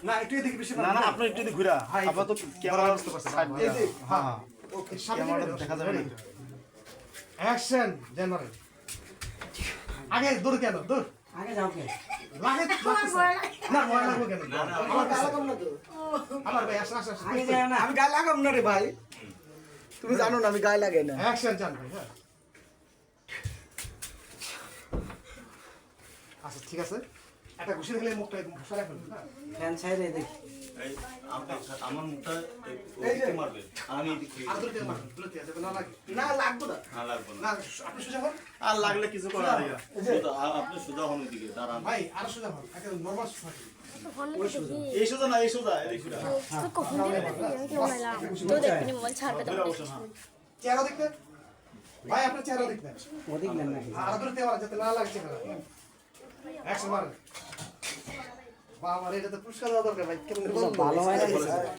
না একটু এদিকে বেশি না না আপনি একটু এদিকে ঘুরা আবার তো ক্যামেরা বুঝতে পারছেন এই যে হ্যাঁ ওকে ক্যামেরাটা দেখা যাবে না অ্যাকশন জেনারেল আগে দূর কেন দূর আগে যাও কে লাগে না ভয় লাগবে কেন আমার গালা কম না তো আমার ভাই আসেন আসেন আগে যায় না আমি গায়ে লাগাম না রে ভাই তুমি জানো না আমি গায়ে লাগাই না অ্যাকশন জান ভাই হ্যাঁ আচ্ছা ঠিক আছে একটা ঘুষি দিলে মুখটা একদম ঘুষা রাখবেন হ্যাঁ ফ্যান সাইডে দেখি আমার মুখটা একটু মারবে আমি এদিকে আর দূর থেকে মারুন দূর থেকে যাতে না লাগে না লাগবো না না লাগবে না না আপনি সোজা হন আর লাগলে কিছু করার নেই আপনি সুদা হন ওইদিকে দাঁড়ান ভাই আর সোজা হন একদম নরমাল সোজা এই সোজা না এই সোজা এদিকে ঘুরা তো কখন দিলে কি বললাম তো দেখবি মোবাইল ছাড়বে তো চেহারা দেখবেন ভাই আপনার চেহারা দেখবেন ওদিক নেন নাকি আর দূর থেকে মারা যাতে না লাগে চেহারা অ্যাকশন মারেন বাবা রে এটা তো পুরস্কার দেওয়া দরকার ভাই কেমন ভালো হয় না